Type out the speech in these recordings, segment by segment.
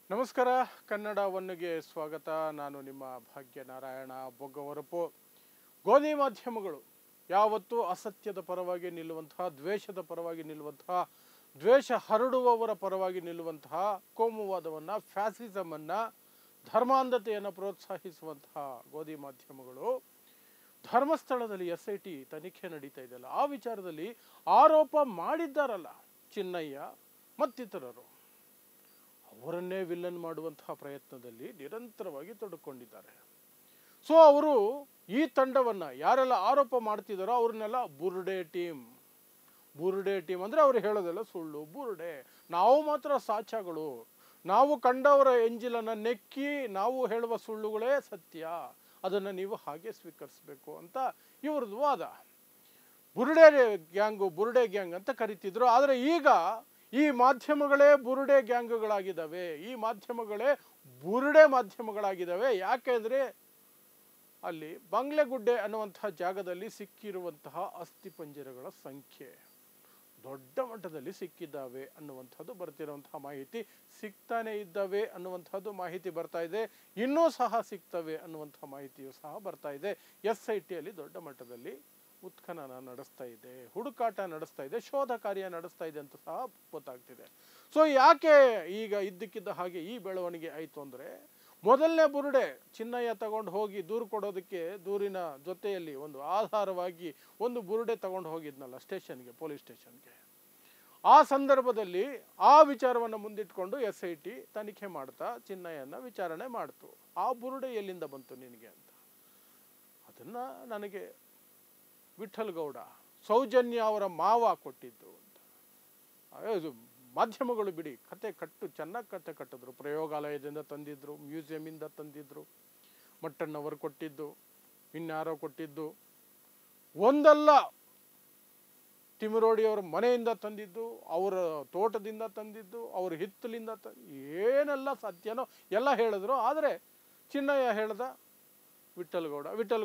ನಮಸ್ಕಾರ. ಕನ್ನಡ ಒನ್ಗೆ ಸ್ವಾಗತ. ನಾನು ನಿಮ್ಮ ಭಾಗ್ಯನಾರಾಯಣ ಬೊಗ್ಗವರಪು. ಗೋಧಿ ಮಾಧ್ಯಮಗಳು ಯಾವತ್ತೂ ಅಸತ್ಯದ ಪರವಾಗಿ ನಿಲ್ಲುವಂತಹ, ದ್ವೇಷದ ಪರವಾಗಿ ನಿಲ್ಲುವಂತಹ, ದ್ವೇಷ ಹರಡುವವರ ಪರವಾಗಿ ನಿಲ್ಲುವಂತಹ, ಕೋಮುವಾದವನ್ನು, ಫ್ಯಾಸಿಸಮನ್ನು, ಧರ್ಮಾಂಧತೆಯನ್ನು ಪ್ರೋತ್ಸಾಹಿಸುವಂತಹ ಗೋಧಿ ಮಾಧ್ಯಮಗಳು ಧರ್ಮಸ್ಥಳದಲ್ಲಿ SIT ತನಿಖೆ ನಡೀತಾ ಇದೆಯಲ್ಲ, ಆ ವಿಚಾರದಲ್ಲಿ ಆರೋಪ ಮಾಡಿದ್ದಾರಲ್ಲ ಚಿನ್ನಯ್ಯ ಮತ್ತಿತರರು, ಅವರನ್ನೇ ವಿಲನ್ ಮಾಡುವಂತಹ ಪ್ರಯತ್ನದಲ್ಲಿ ನಿರಂತರವಾಗಿ ತೊಡಕೊಂಡಿದ್ದಾರೆ. ಸೊ ಅವರು ಈ ತಂಡವನ್ನು ಯಾರೆಲ್ಲ ಆರೋಪ ಮಾಡ್ತಿದ್ದಾರೋ ಅವ್ರನ್ನೆಲ್ಲ ಬುರುಡೆ ಟೀಮ್ ಅಂದರೆ ಅವ್ರು ಹೇಳೋದೆಲ್ಲ ಸುಳ್ಳು, ಬುರುಡೆ, ನಾವು ಮಾತ್ರ ಸಾಚಾಗಳು, ನಾವು ಕಂಡವರ ಎಂಜಿಲನ್ನು ನೆಕ್ಕಿ ನಾವು ಹೇಳುವ ಸುಳ್ಳುಗಳೇ ಸತ್ಯ, ಅದನ್ನು ನೀವು ಹಾಗೆ ಸ್ವೀಕರಿಸಬೇಕು ಅಂತ ಇವ್ರದ್ದು ವಾದ. ಬುರುಡೆ ಗ್ಯಾಂಗ್ ಅಂತ ಕರಿತಿದ್ರು. ಆದರೆ ಈಗ ಈ ಮಾಧ್ಯಮಗಳೇ ಬುರುಡೆ ಗ್ಯಾಂಗ್ಗಳಾಗಿದ್ದಾವೆ, ಈ ಮಾಧ್ಯಮಗಳೇ ಬುರುಡೆ ಮಾಧ್ಯಮಗಳಾಗಿದ್ದಾವೆ. ಯಾಕೆಂದರೆ ಅಲ್ಲಿ ಬಂಗ್ಲೆಗುಡ್ಡೆ ಅನ್ನುವಂತಹ ಜಾಗದಲ್ಲಿ ಸಿಕ್ಕಿರುವಂತಹ ಅಸ್ಥಿಪಂಜರಗಳ ಸಂಖ್ಯೆ ದೊಡ್ಡ ಮಟ್ಟದಲ್ಲಿ ಸಿಕ್ಕಿದ್ದಾವೆ ಅನ್ನುವಂಥದ್ದು ಬರ್ತಿರುವಂತಹ ಮಾಹಿತಿ. ಸಿಗ್ತಾನೆ ಇದ್ದಾವೆ ಅನ್ನುವಂಥದ್ದು ಮಾಹಿತಿ ಬರ್ತಾ ಇದೆ, ಇನ್ನೂ ಸಹ ಸಿಗ್ತವೆ ಅನ್ನುವಂಥ ಮಾಹಿತಿಯು ಸಹ ಬರ್ತಾ ಇದೆ. SIT ಅಲ್ಲಿ ದೊಡ್ಡ ಮಟ್ಟದಲ್ಲಿ ಉತ್ಖನನ ನಡೆಸ್ತಾ ಇದೆ, ಹುಡುಕಾಟ ನಡೆಸ್ತಾ ಇದೆ, ಶೋಧ ಕಾರ್ಯ ನಡೆಸ್ತಾ ಇದೆ ಅಂತ ಸಹ ಗೊತ್ತಾಗ್ತಿದೆ. ಸೊ ಯಾಕೆ ಈಗ ಇದ್ದಕ್ಕಿದ್ದ ಹಾಗೆ ಈ ಬೆಳವಣಿಗೆ ಆಯಿತು ಅಂದರೆ, ಮೊದಲನೇ ಬುರುಡೆ ಚಿನ್ನಯ್ಯ ತಗೊಂಡು ಹೋಗಿ ದೂರು ಕೊಡೋದಕ್ಕೆ ದೂರಿನ ಜೊತೆಯಲ್ಲಿ ಒಂದು ಆಧಾರವಾಗಿ ಒಂದು ಬುರುಡೆ ತಗೊಂಡು ಹೋಗಿದ್ನಲ್ಲ ಸ್ಟೇಷನ್ಗೆ, ಪೊಲೀಸ್ ಸ್ಟೇಷನ್ಗೆ, ಆ ಸಂದರ್ಭದಲ್ಲಿ ಆ ವಿಚಾರವನ್ನು ಮುಂದಿಟ್ಕೊಂಡು SIT ತನಿಖೆ ಮಾಡ್ತಾ ಚಿನ್ನಯ್ಯನ ವಿಚಾರಣೆ ಮಾಡ್ತು. ಆ ಬುರುಡೆ ಎಲ್ಲಿಂದ ಬಂತು ನಿನಗೆ ಅಂತ. ಅದನ್ನು ನನಗೆ ವಿಠಲ್ ಗೌಡ, ಸೌಜನ್ಯ ಅವರ ಮಾವ ಕೊಟ್ಟಿದ್ದು ಅಂತ. ಮಾಧ್ಯಮಗಳು ಬಿಡಿ, ಕತೆ ಕಟ್ಟು ಚೆನ್ನಾಗಿ ಕತೆ ಕಟ್ಟಿದ್ರು. ಪ್ರಯೋಗಾಲಯದಿಂದ ತಂದಿದ್ರು, ಮ್ಯೂಸಿಯಮಿಂದ ತಂದಿದ್ರು, ಮಟ್ಟಣ್ಣವರು ಕೊಟ್ಟಿದ್ದು, ಇನ್ಯಾರೋ ಕೊಟ್ಟಿದ್ದು, ಒಂದಲ್ಲ ತಿಮರೋಡಿಯವರ ಮನೆಯಿಂದ ತಂದಿದ್ದು, ಅವರ ತೋಟದಿಂದ ತಂದಿದ್ದು, ಅವರ ಹಿತ್ತಲಿಂದ ಏನೆಲ್ಲ ಸತ್ಯನೋ ಎಲ್ಲ ಹೇಳಿದ್ರು. ಆದರೆ ಚಿನ್ನಯ್ಯ ಹೇಳ್ದ ವಿಠಲ್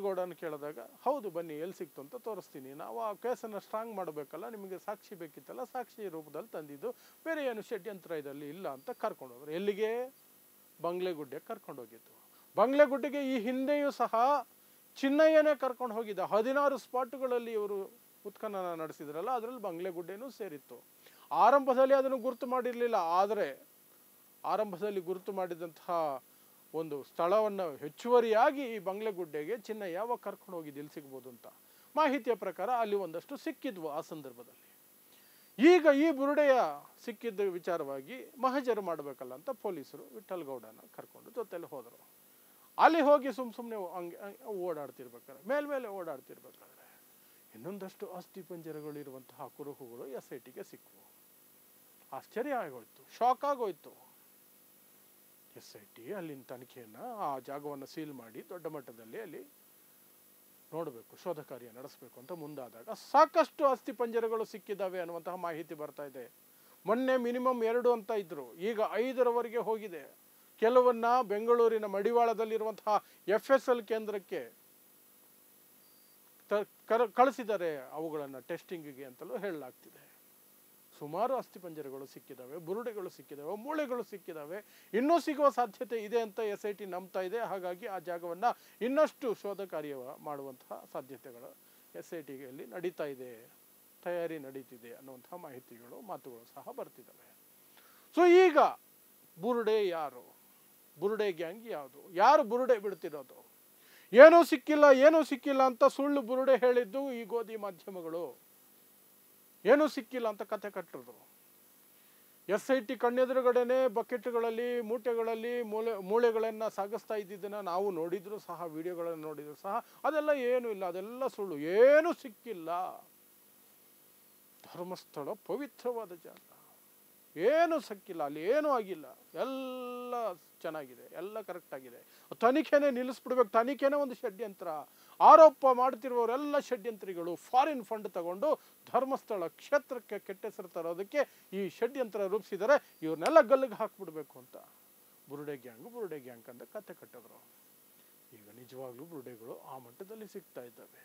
ಗೌಡನ ಕೇಳಿದಾಗ, ಹೌದು ಬನ್ನಿ ಎಲ್ಲಿ ಸಿಕ್ತು ಅಂತ ತೋರಿಸ್ತೀನಿ, ನಾವು ಆ ಕೇಸನ್ನು ಸ್ಟ್ರಾಂಗ್ ಮಾಡಬೇಕಲ್ಲ, ನಿಮಗೆ ಸಾಕ್ಷಿ ಬೇಕಿತ್ತಲ್ಲ, ಸಾಕ್ಷಿ ರೂಪದಲ್ಲಿ ತಂದಿದ್ದು, ಬೇರೆ ಏನು ಷಡ್ಯಂತ್ರ ಇದರಲ್ಲಿ ಇಲ್ಲ ಅಂತ ಕರ್ಕೊಂಡೋದ್ರು. ಎಲ್ಲಿಗೆ? ಬಂಗ್ಲೆಗುಡ್ಡೆಗೆ ಕರ್ಕೊಂಡೋಗಿದ್ದು. ಬಂಗ್ಲೆಗುಡ್ಡೆಗೆ ಈ ಹಿಂದೆಯೂ ಸಹ ಚಿನ್ನಯ್ಯನೇ ಕರ್ಕೊಂಡು ಹೋಗಿದ್ದ. 16 ಸ್ಪಾಟ್ಗಳಲ್ಲಿ ಇವರು ಉತ್ಖನನ ನಡೆಸಿದ್ರಲ್ಲ, ಅದರಲ್ಲಿ ಬಂಗ್ಲೆಗುಡ್ಡೆನೂ ಸೇರಿತ್ತು. ಆರಂಭದಲ್ಲಿ ಅದನ್ನು ಗುರುತು ಮಾಡಿರಲಿಲ್ಲ, ಆದರೆ ಆರಂಭದಲ್ಲಿ ಗುರುತು ಮಾಡಿದಂತಹ ಒಂದು ಸ್ಥಳವನ್ನು ಹೆಚ್ಚುವರಿಯಾಗಿ ಈ ಬಂಗ್ಲೆಗುಡ್ಡೆಗೆ ಚಿನ್ನಯ್ಯ ಯಾವಾಗ ಕರ್ಕೊಂಡು ಹೋಗಿದ್ದು, ಇಲ್ಲಿ ಸಿಗ್ಬೋದು ಅಂತ ಮಾಹಿತಿಯ ಪ್ರಕಾರ ಅಲ್ಲಿ ಒಂದಷ್ಟು ಸಿಕ್ಕಿದ್ವು ಆ ಸಂದರ್ಭದಲ್ಲಿ. ಈಗ ಈ ಬುರುಡೆಯ ಸಿಕ್ಕಿದ್ದ ವಿಚಾರವಾಗಿ ಮಹಜರು ಮಾಡಬೇಕಲ್ಲ ಅಂತ ಪೊಲೀಸರು ವಿಠಲ್ ಗೌಡನ ಕರ್ಕೊಂಡು ಜೊತೆಯಲ್ಲಿ ಹೋದರು. ಅಲ್ಲಿ ಹೋಗಿ ಸುಮ್ಮನೆ ಓಡಾಡ್ತಿರ್ಬೇಕಾದ್ರೆ, ಮೇಲ್ಮೇಲೆ ಓಡಾಡ್ತಿರ್ಬೇಕಾದ್ರೆ ಇನ್ನೊಂದಷ್ಟು ಅಸ್ಥಿಪಂಜರಗಳಿರುವಂತಹ ಕುರುಹುಗಳು SITಗೆ ಸಿಕ್ಕವು. ಆಶ್ಚರ್ಯ ಆಗೋಯ್ತು, ಶಾಕ್ ಆಗೋಯ್ತು. SIT ಅಲ್ಲಿನ ತನಿಖೆಯನ್ನು, ಆ ಜಾಗವನ್ನು ಸೀಲ್ ಮಾಡಿ ದೊಡ್ಡ ಮಟ್ಟದಲ್ಲಿ ಅಲ್ಲಿ ನೋಡಬೇಕು, ಶೋಧ ಕಾರ್ಯ ನಡೆಸಬೇಕು ಅಂತ ಮುಂದಾದಾಗ ಸಾಕಷ್ಟು ಅಸ್ಥಿಪಂಜರಗಳು ಸಿಕ್ಕಿದ್ದಾವೆ ಅನ್ನುವಂತಹ ಮಾಹಿತಿ ಬರ್ತಾ ಇದೆ. ಮೊನ್ನೆ ಮಿನಿಮಮ್ 2 ಅಂತ ಇದ್ರು, ಈಗ 5ರವರೆಗೆ ಹೋಗಿದೆ. ಕೆಲವನ್ನ ಬೆಂಗಳೂರಿನ ಮಡಿವಾಳದಲ್ಲಿರುವಂತಹ FSL ಕೇಂದ್ರಕ್ಕೆ ಕಳಿಸಿದ್ದಾರೆ, ಅವುಗಳನ್ನು ಟೆಸ್ಟಿಂಗಿಗೆ ಅಂತಲೂ ಹೇಳಲಾಗ್ತಿದೆ. ಸುಮಾರು ಅಸ್ಥಿಪಂಜರಗಳು ಸಿಕ್ಕಿದ್ದಾವೆ, ಬುರುಡೆಗಳು ಸಿಕ್ಕಿದ್ದಾವೆ, ಮೂಳೆಗಳು ಸಿಕ್ಕಿದ್ದಾವೆ, ಇನ್ನೂ ಸಿಗುವ ಸಾಧ್ಯತೆ ಇದೆ ಅಂತ SIT ನಂಬ್ತಾ ಇದೆ. ಹಾಗಾಗಿ ಆ ಜಾಗವನ್ನು ಇನ್ನಷ್ಟು ಶೋಧ ಕಾರ್ಯ ಮಾಡುವಂತಹ ಸಾಧ್ಯತೆಗಳು SITಯಲ್ಲಿ ನಡೀತಾ ಇದೆ, ತಯಾರಿ ನಡೀತಿದೆ ಅನ್ನುವಂತಹ ಮಾತುಗಳು ಸಹ ಬರ್ತಿದ್ದಾವೆ. ಸೊ ಈಗ ಬುರುಡೆ ಯಾರು? ಬುರುಡೆ ಗ್ಯಾಂಗ್ ಯಾವುದು? ಯಾರು ಬುರುಡೆ ಬಿಡ್ತಿರೋದು? ಏನೂ ಸಿಕ್ಕಿಲ್ಲ ಅಂತ ಸುಳ್ಳು ಬುರುಡೆ ಹೇಳಿದ್ದು ಈ ಗೋಧಿ ಮಾಧ್ಯಮಗಳು. ಏನೂ ಸಿಕ್ಕಿಲ್ಲ ಅಂತ ಕತೆ ಕಟ್ಟಿದ್ರು. SIT ಕಣ್ಣೆದುರುಗಡೆನೆ ಬಕೆಟ್ಗಳಲ್ಲಿ, ಮೂಟೆಗಳಲ್ಲಿ ಮೂಳೆಗಳನ್ನು ಸಾಗಿಸ್ತಾ ಇದ್ದಿದ್ದನ್ನು ನಾವು ನೋಡಿದ್ರು ಸಹ, ವಿಡಿಯೋಗಳನ್ನು ನೋಡಿದ್ರು ಸಹ, ಅದೆಲ್ಲ ಏನೂ ಇಲ್ಲ, ಅದೆಲ್ಲ ಸುಳ್ಳು, ಏನೂ ಸಿಕ್ಕಿಲ್ಲ. ಧರ್ಮಸ್ಥಳ ಪವಿತ್ರವಾದ ಜಾಗ, ಏನೂ ಸಿಕ್ಕಿಲ್ಲ, ಅಲ್ಲಿ ಏನೂ ಆಗಿಲ್ಲ, ಎಲ್ಲ ಚೆನ್ನಾಗಿದೆ, ಎಲ್ಲ ಕರೆಕ್ಟ್ ಆಗಿದೆ. ತನಿಖೆನೇ ನಿಲ್ಲಿಸ್ಬಿಡ್ಬೇಕು, ತನಿಖೆನೇ ಒಂದು ಷಡ್ಯಂತ್ರ. ಆರೋಪ ಮಾಡ್ತಿರುವವರೆಲ್ಲ ಷಡ್ಯಂತ್ರಿಗಳು. ಫಾರಿನ್ ಫಂಡ್ ತಗೊಂಡು ಧರ್ಮಸ್ಥಳ ಕ್ಷೇತ್ರಕ್ಕೆ ಕೆಟ್ಟ ಹೆಸರು ತರೋದಕ್ಕೆ ಈ ಷಡ್ಯಂತ್ರ ರೂಪಿಸಿದರೆ, ಇವ್ರನ್ನೆಲ್ಲ ಗಲ್ಲಿಗೆ ಹಾಕ್ಬಿಡ್ಬೇಕು ಅಂತ ಬುರುಡೆ ಗ್ಯಾಂಗ್ ಅಂತ ಕತೆ ಕಟ್ಟಿದ್ರು. ಈಗ ನಿಜವಾಗ್ಲೂ ಬುರುಡೆಗಳು ಆ ಮಟ್ಟದಲ್ಲಿ ಸಿಗ್ತಾ ಇದ್ದಾವೆ.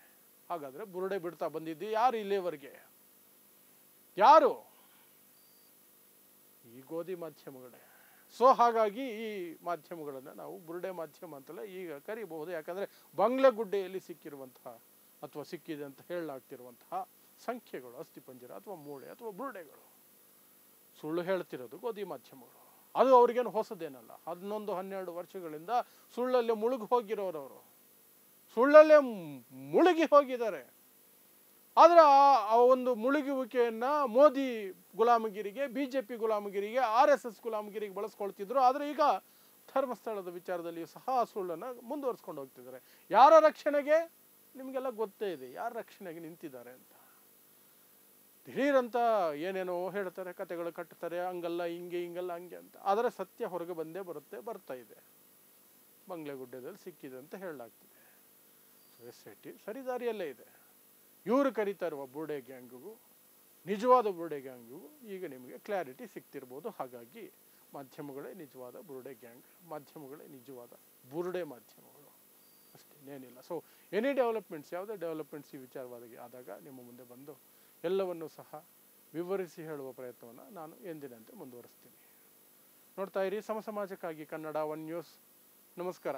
ಹಾಗಾದರೆ ಬುರುಡೆ ಬಿಡ್ತಾ ಬಂದಿದ್ದು ಯಾರು ಇಲ್ಲಿವರೆಗೆ? ಯಾರು? ಈ ಗೋಧಿ ಮಾಧ್ಯಮಗಳೇ. ಸೊ ಹಾಗಾಗಿ ಈ ಮಾಧ್ಯಮಗಳನ್ನು ನಾವು ಬುರುಡೆ ಮಾಧ್ಯಮ ಅಂತಲೇ ಈಗ ಕರಿಬಹುದು. ಯಾಕಂದರೆ ಬಂಗ್ಲೆಗುಡ್ಡೆಯಲ್ಲಿ ಸಿಕ್ಕಿರುವಂತಹ ಅಥವಾ ಸಿಕ್ಕಿದೆ ಅಂತ ಹೇಳಲಾಗ್ತಿರುವಂತಹ ಸಂಖ್ಯೆಗಳು ಅಸ್ಥಿಪಂಜರ ಅಥವಾ ಮೂಳೆ ಅಥವಾ ಬುರುಡೆಗಳು ಸುಳ್ಳು ಹೇಳ್ತಿರೋದು ಗೋಧಿ ಮಾಧ್ಯಮಗಳು. ಅದು ಅವ್ರಿಗೇನು ಹೊಸದೇನಲ್ಲ. 11-12 ವರ್ಷಗಳಿಂದ ಸುಳ್ಳಲ್ಲೇ ಮುಳುಗಿ ಹೋಗಿರೋರವರು, ಸುಳ್ಳಲ್ಲೇ ಮುಳುಗಿ ಹೋಗಿದ್ದಾರೆ. ಆದರೆ ಆ ಒಂದು ಮುಳುಗುವಿಕೆಯನ್ನು ಮೋದಿ ಗುಲಾಮಗಿರಿಗೆ, BJP ಗುಲಾಮಗಿರಿಗೆ, RSS ಗುಲಾಮಗಿರಿಗೆ ಬಳಸ್ಕೊಳ್ತಿದ್ರು. ಆದರೆ ಈಗ ಧರ್ಮಸ್ಥಳದ ವಿಚಾರದಲ್ಲಿಯೂ ಸಹ ಆ ಸುಳ್ಳನ್ನು ಮುಂದುವರಿಸ್ಕೊಂಡು ಹೋಗ್ತಿದ್ದಾರೆ. ಯಾರ ರಕ್ಷಣೆಗೆ? ನಿಮಗೆಲ್ಲ ಗೊತ್ತೇ ಇದೆ ಯಾರ ರಕ್ಷಣೆಗೆ ನಿಂತಿದ್ದಾರೆ ಅಂತ. ದಿಢೀರಂತ ಏನೇನೋ ಹೇಳ್ತಾರೆ, ಕತೆಗಳು ಕಟ್ತಾರೆ, ಹಂಗಲ್ಲ ಹಿಂಗೆ ಹಿಂಗಲ್ಲ ಹಂಗೆ ಅಂತ. ಆದರೆ ಸತ್ಯ ಹೊರಗೆ ಬಂದೇ ಬರ್ತಾ ಇದೆ. ಬಂಗ್ಲೆಗುಡ್ಡೆದಲ್ಲಿ ಸಿಕ್ಕಿದೆ ಅಂತ ಹೇಳಲಾಗ್ತಿದೆ. SIT ಸರಿದಾರಿಯಲ್ಲೇ ಇದೆ. ಇವರು ಕರೀತಾ ಇರುವ ಬುರುಡೆ ಗ್ಯಾಂಗಿಗೂ ನಿಜವಾದ ಬುರುಡೆ ಗ್ಯಾಂಗಿಗೂ ಈಗ ನಿಮಗೆ ಕ್ಲಾರಿಟಿ ಸಿಗ್ತಿರ್ಬೋದು. ಹಾಗಾಗಿ ಮಾಧ್ಯಮಗಳೇ ನಿಜವಾದ ಬುರುಡೆ ಗ್ಯಾಂಗ್, ಮಾಧ್ಯಮಗಳೇ ನಿಜವಾದ ಬುರುಡೆ ಮಾಧ್ಯಮಗಳು, ಅಷ್ಟೇ, ಇನ್ನೇನಿಲ್ಲ. ಸೊ ಎನಿ ಡೆವಲಪ್ಮೆಂಟ್ಸ್, ಯಾವುದೇ ಡೆವಲಪ್ಮೆಂಟ್ಸ್ ಈ ವಿಚಾರವಾಗಿ ಆದಾಗ ನಿಮ್ಮ ಮುಂದೆ ಬಂದು ಎಲ್ಲವನ್ನೂ ಸಹ ವಿವರಿಸಿ ಹೇಳುವ ಪ್ರಯತ್ನವನ್ನು ನಾನು ಎಂದಿನಂತೆ ಮುಂದುವರಿಸ್ತೀನಿ. ನೋಡ್ತಾ ಇರಿ ಸಮಾಜಕ್ಕಾಗಿ ಕನ್ನಡ 1 ನ್ಯೂಸ್. ನಮಸ್ಕಾರ.